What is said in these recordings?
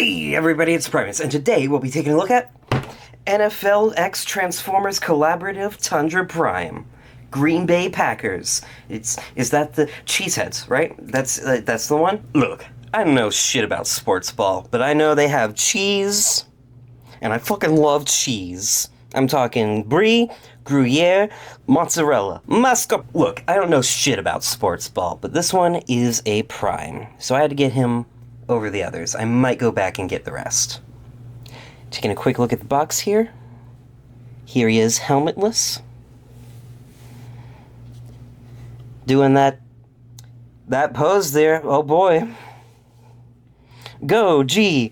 Hey everybody, it's Primus, and today we'll be taking a look at NFL X Transformers Collaborative Tundra Prime. Green Bay Packers. Is that the Cheeseheads, right? That's the one? Look, I don't know shit about sports ball, but I know they have cheese, and I fucking love cheese. I'm talking brie, Gruyere, mozzarella, mascarpone. Look, I don't know shit about sports ball, but this one is a prime, so I had to get him over the others. I might go back and get the rest. Taking a quick look at the box here. Here he is, helmetless. Doing that pose there. Oh boy. Go, G.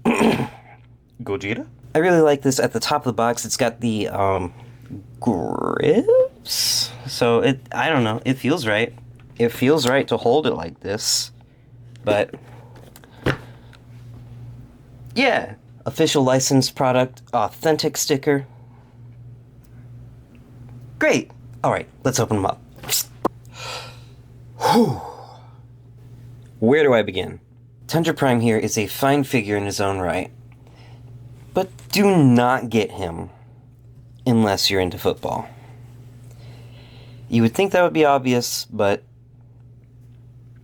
Gogeta? I really like this at the top of the box. It's got the grips. So I don't know, it feels right. It feels right to hold it like this. But yeah, official licensed product, authentic sticker. Great. All right, let's open them up. Whew. Where do I begin? Tundra Prime here is a fine figure in his own right, but do not get him unless you're into football. You would think that would be obvious, but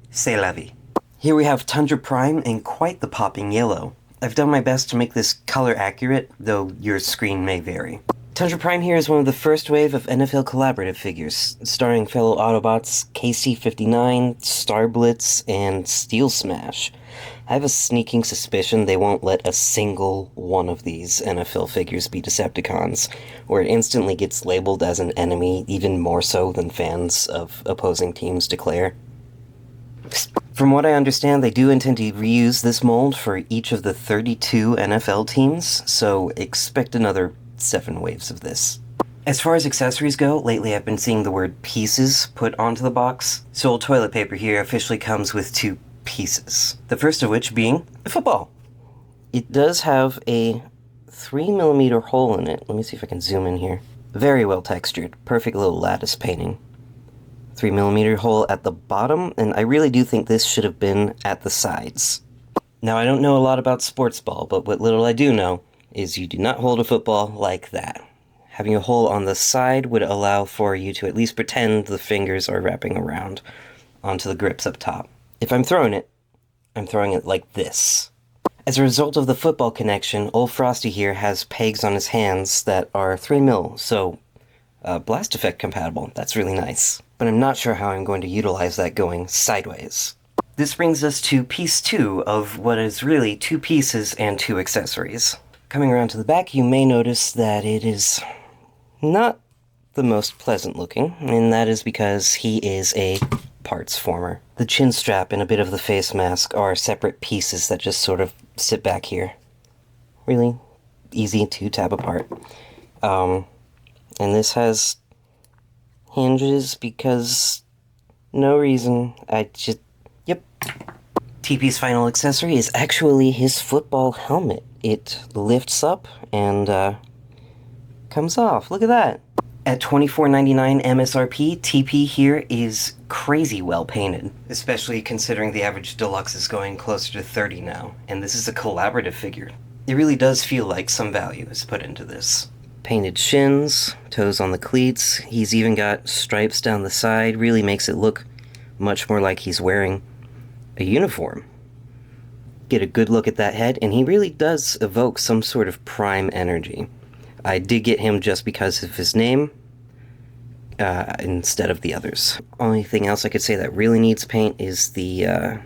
c'est la vie. Here we have Tundra Prime in quite the popping yellow. I've done my best to make this color accurate, though your screen may vary. Tundra Prime here is one of the first wave of NFL collaborative figures, starring fellow Autobots KC-59, Star Blitz, and Steel Smash. I have a sneaking suspicion they won't let a single one of these NFL figures be Decepticons, or it instantly gets labeled as an enemy, even more so than fans of opposing teams declare. From what I understand, they do intend to reuse this mold for each of the 32 NFL teams, so expect another 7 waves of this. As far as accessories go, lately I've been seeing the word pieces put onto the box, so old toilet paper here officially comes with 2 pieces. The first of which being a football. It does have a 3mm hole in it. Let me see if I can zoom in here. Very well textured, perfect little lattice painting. 3mm hole at the bottom, and I really do think this should have been at the sides. Now, I don't know a lot about sports ball, but what little I do know is you do not hold a football like that. Having a hole on the side would allow for you to at least pretend the fingers are wrapping around onto the grips up top. If I'm throwing it like this. As a result of the football connection, old Frosty here has pegs on his hands that are 3mm, so blast effect compatible. That's really nice. But I'm not sure how I'm going to utilize that going sideways. This brings us to piece 2 of what is really 2 pieces and 2 accessories. Coming around to the back, you may notice that it is not the most pleasant looking, and that is because he is a parts former. The chin strap and a bit of the face mask are separate pieces that just sort of sit back here. Really easy to tab apart. And this has hinges because no reason. Yep. TP's final accessory is actually his football helmet. It lifts up and comes off. Look at that. At $24.99 MSRP, TP here is crazy well painted, especially considering the average deluxe is going closer to $30 now, and this is a collaborative figure. It really does feel like some value is put into this. Painted shins, toes on the cleats, he's even got stripes down the side, really makes it look much more like he's wearing a uniform. Get a good look at that head, and he really does evoke some sort of prime energy. I did get him just because of his name, instead of the others. Only thing else I could say that really needs paint is the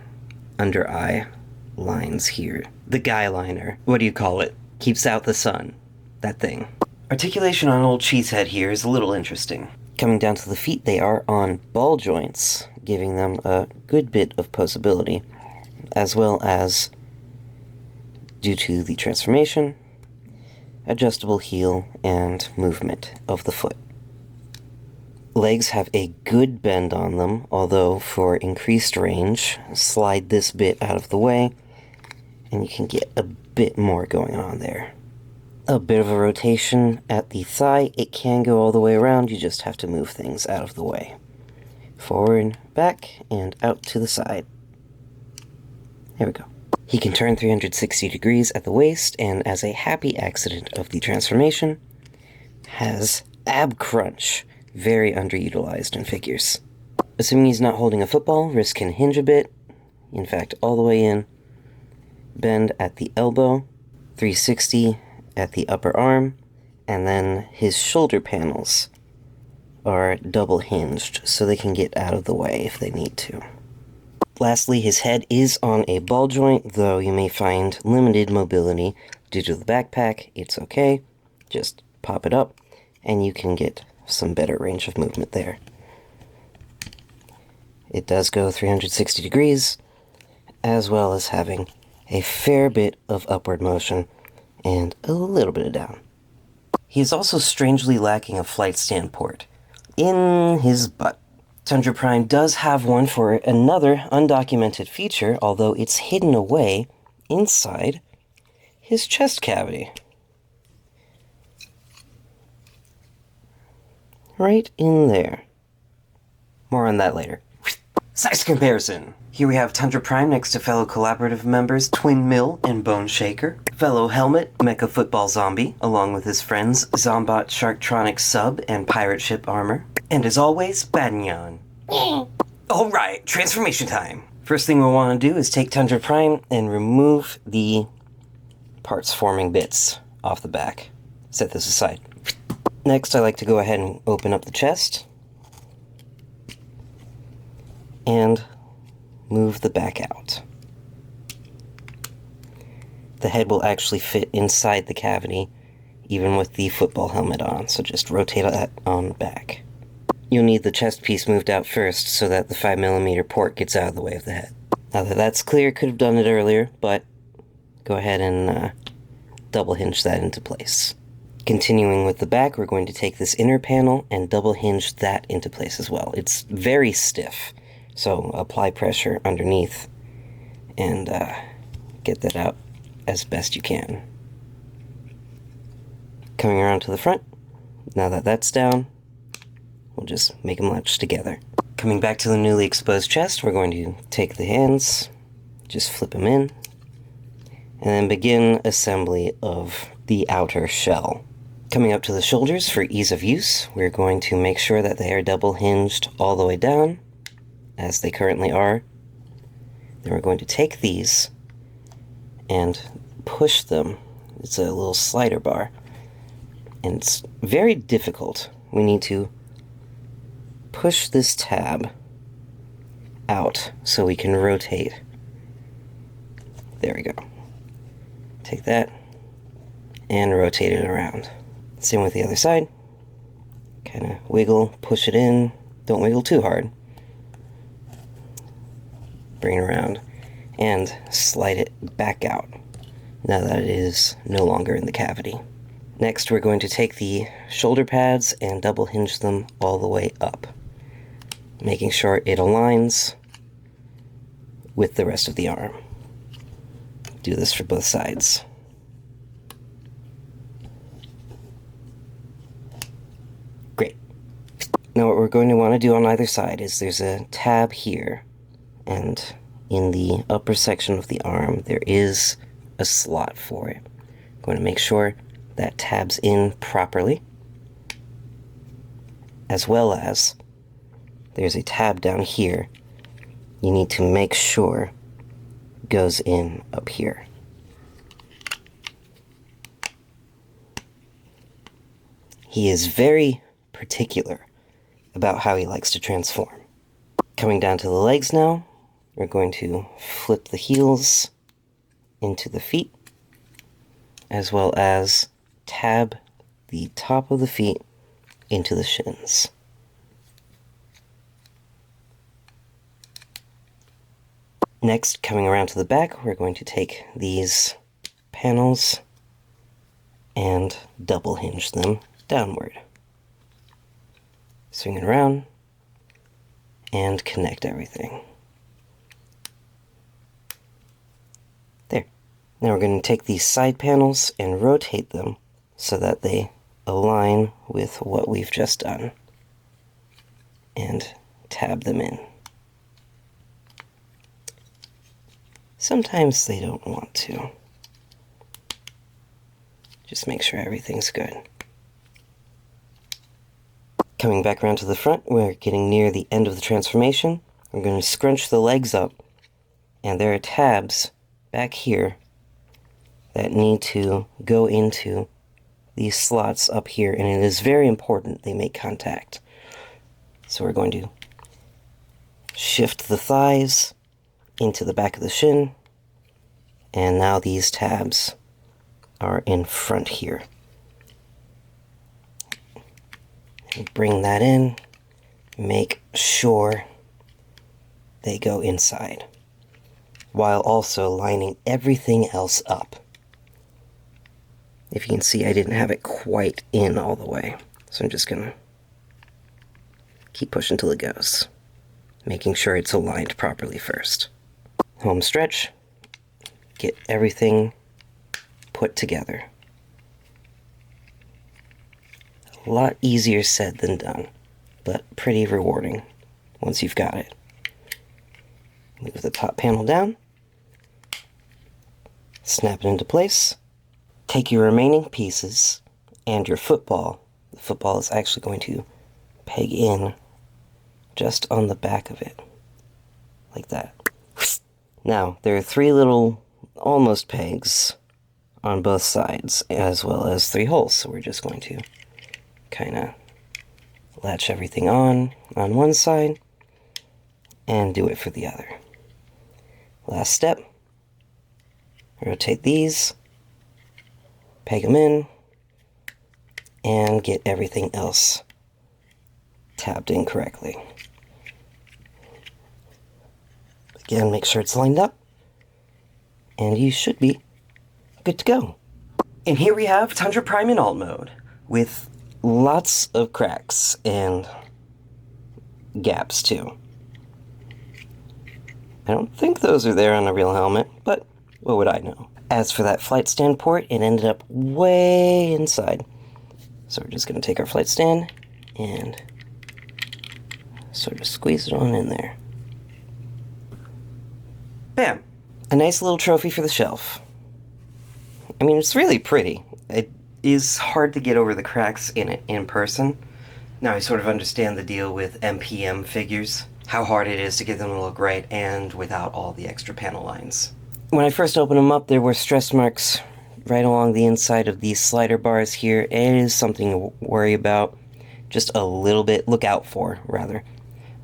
under eye lines here. The guy liner, what do you call it? Keeps out the sun. That thing. Articulation on old Cheesehead here is a little interesting. Coming down to the feet, they are on ball joints, giving them a good bit of posability, as well as, due to the transformation, adjustable heel and movement of the foot. Legs have a good bend on them, although for increased range, slide this bit out of the way, and you can get a bit more going on there. A bit of a rotation at the thigh. It can go all the way around, you just have to move things out of the way. Forward, back, and out to the side. There we go. He can turn 360 degrees at the waist, and as a happy accident of the transformation, has ab crunch, very underutilized in figures. Assuming he's not holding a football, wrist can hinge a bit, in fact all the way in, bend at the elbow, 360 at the upper arm, and then his shoulder panels are double hinged so they can get out of the way if they need to. Lastly, his head is on a ball joint, though you may find limited mobility due to the backpack. It's okay, just pop it up and you can get some better range of movement there. It does go 360 degrees, as well as having a fair bit of upward motion and a little bit of down. He is also strangely lacking a flight stand port in his butt. Tundra Prime does have one for another undocumented feature, although it's hidden away inside his chest cavity. Right in there. More on that later. Size comparison. Here we have Tundra Prime next to fellow collaborative members Twin Mill and Bone Shaker, fellow Helmet, Mecha-Football Zombie, along with his friends Zombot Sharktronic Sub and Pirate Ship Armor, and as always, Badinyan. Alright, transformation time. First thing we'll want to do is take Tundra Prime and remove the parts forming bits off the back. Set this aside. Next, I like to go ahead and open up the chest and move the back out. The head will actually fit inside the cavity, even with the football helmet on, so just rotate that on back. You'll need the chest piece moved out first so that the 5mm port gets out of the way of the head. Now that that's clear, could have done it earlier, but go ahead and double hinge that into place. Continuing with the back, we're going to take this inner panel and double hinge that into place as well. It's very stiff, so apply pressure underneath and get that out as best you can. Coming around to the front, now that that's down, we'll just make them latch together. Coming back to the newly exposed chest, we're going to take the hands, just flip them in, and then begin assembly of the outer shell. Coming up to the shoulders for ease of use, we're going to make sure that they are double hinged all the way down, as they currently are. Then we're going to take these and push them. It's a little slider bar, and it's very difficult. We need to push this tab out so we can rotate. There we go. Take that and rotate it around. Same with the other side. Kind of wiggle, push it in. Don't wiggle too hard. Bring it around and slide it back out now that it is no longer in the cavity. Next, we're going to take the shoulder pads and double hinge them all the way up, making sure it aligns with the rest of the arm. Do this for both sides. Great. Now what we're going to want to do on either side is there's a tab here, and in the upper section of the arm there is a slot for it. I'm going to make sure that tabs in properly, as well as there's a tab down here you need to make sure goes in up here. He is very particular about how he likes to transform. Coming down to the legs now, we're going to flip the heels into the feet, as well as tab the top of the feet into the shins. Next, coming around to the back, we're going to take these panels and double hinge them downward. Swing it around and connect everything. There. Now we're going to take these side panels and rotate them so that they align with what we've just done, and tab them in. Sometimes they don't want to. Just make sure everything's good. Coming back around to the front, we're getting near the end of the transformation. I'm going to scrunch the legs up, and there are tabs back here that need to go into these slots up here, and it is very important they make contact. So we're going to shift the thighs into the back of the shin, and now these tabs are in front here. And bring that in, make sure they go inside, while also lining everything else up. If you can see, I didn't have it quite in all the way, so I'm just gonna keep pushing till it goes, making sure it's aligned properly first. Home stretch, get everything put together. A lot easier said than done, but pretty rewarding once you've got it. Move the top panel down, snap it into place, take your remaining pieces and your football. The football is actually going to peg in just on the back of it, like that. Now, there are 3 little almost pegs on both sides, as well as 3 holes, so we're just going to kind of latch everything on one side and do it for the other. Last step, rotate these, peg them in, and get everything else tabbed in correctly. Again, make sure it's lined up, and you should be good to go. And here we have Tundra Prime in alt mode, with lots of cracks and gaps too. I don't think those are there on a real helmet, but what would I know? As for that flight stand port, it ended up way inside. So we're just going to take our flight stand and sort of squeeze it on in there. Bam! A nice little trophy for the shelf. I mean, it's really pretty. It is hard to get over the cracks in it in person. Now I sort of understand the deal with MPM figures, how hard it is to get them to look right and without all the extra panel lines. When I first opened them up, there were stress marks right along the inside of these slider bars here. It is something to worry about, just a little bit, look out for, rather.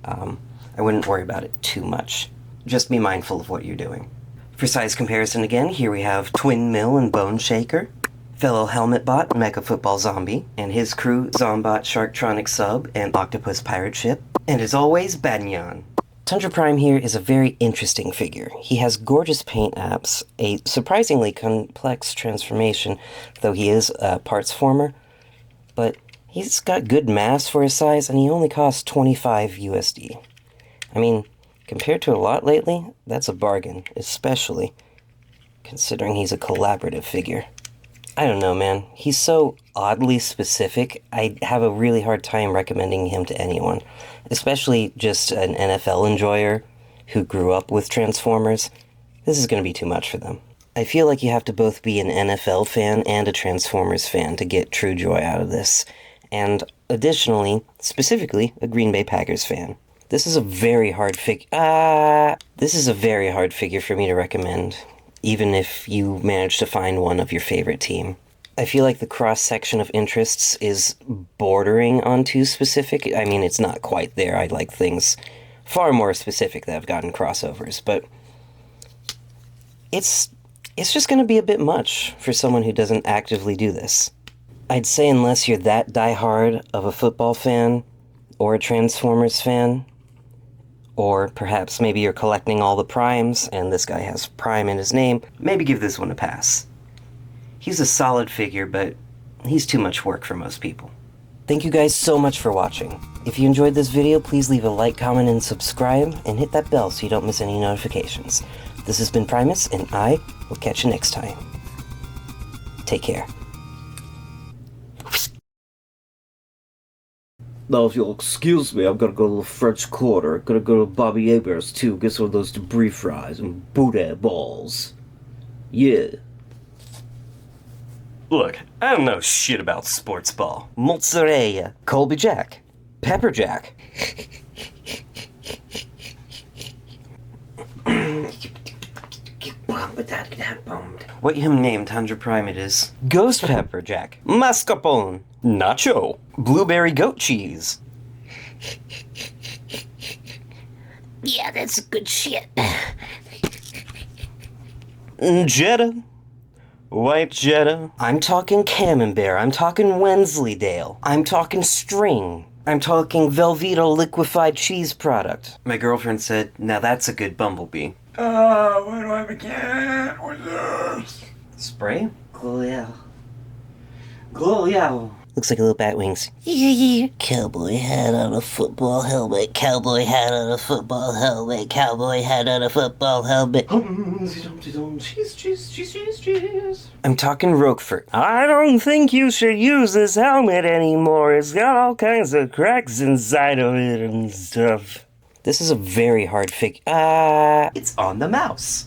I wouldn't worry about it too much. Just be mindful of what you're doing. For size comparison again, here we have Twin Mill and Bone Shaker, fellow helmet bot Mecha-Football Zombie, and his crew Zombot Sharktronic Sub and Octopus Pirate Ship, and as always, Banyan. Tundra Prime here is a very interesting figure. He has gorgeous paint apps, a surprisingly complex transformation, though he is a parts former, but he's got good mass for his size, and he only costs 25 USD. I mean, compared to a lot lately, that's a bargain, especially considering he's a collaborative figure. I don't know, man. He's so oddly specific, I have a really hard time recommending him to anyone, especially just an NFL enjoyer who grew up with Transformers. This is going to be too much for them. I feel like you have to both be an NFL fan and a Transformers fan to get true joy out of this, and additionally, specifically, a Green Bay Packers fan. This is a very hard figure for me to recommend, even if you manage to find one of your favorite team. I feel like the cross-section of interests is bordering on too specific. I mean, it's not quite there. I like things far more specific that have gotten crossovers, but it's just going to be a bit much for someone who doesn't actively do this. I'd say unless you're that diehard of a football fan or a Transformers fan, or perhaps maybe you're collecting all the primes, and this guy has Prime in his name, maybe give this one a pass. He's a solid figure, but he's too much work for most people. Thank you guys so much for watching. If you enjoyed this video, please leave a like, comment, and subscribe, and hit that bell so you don't miss any notifications. This has been Primus, and I will catch you next time. Take care. Now, if you'll excuse me, I'm gonna go to the French Quarter. Gonna go to Bobby Hebert's too, get some of those debris fries and boudin balls. Yeah. Look, I don't know shit about sports ball. Mozzarella, Colby Jack, Pepper Jack. What him named Tundra Prime it is? Ghost Pepper Jack, Mascarpone, Nacho, Blueberry Goat Cheese. Yeah, that's good shit. Jetta, White Jetta. I'm talking Camembert, I'm talking Wensleydale, I'm talking String, I'm talking Velveeta liquefied cheese product. My girlfriend said, now that's a good bumblebee. Where do I begin with this? Spray? Gloria. Looks like a little bat wings. Cowboy hat on a football helmet. Cowboy hat on a football helmet. Cowboy hat on a football helmet. Cheese. I'm talking Roquefort. I don't think you should use this helmet anymore. It's got all kinds of cracks inside of it and stuff. This is a very hard fig. It's on the mouse.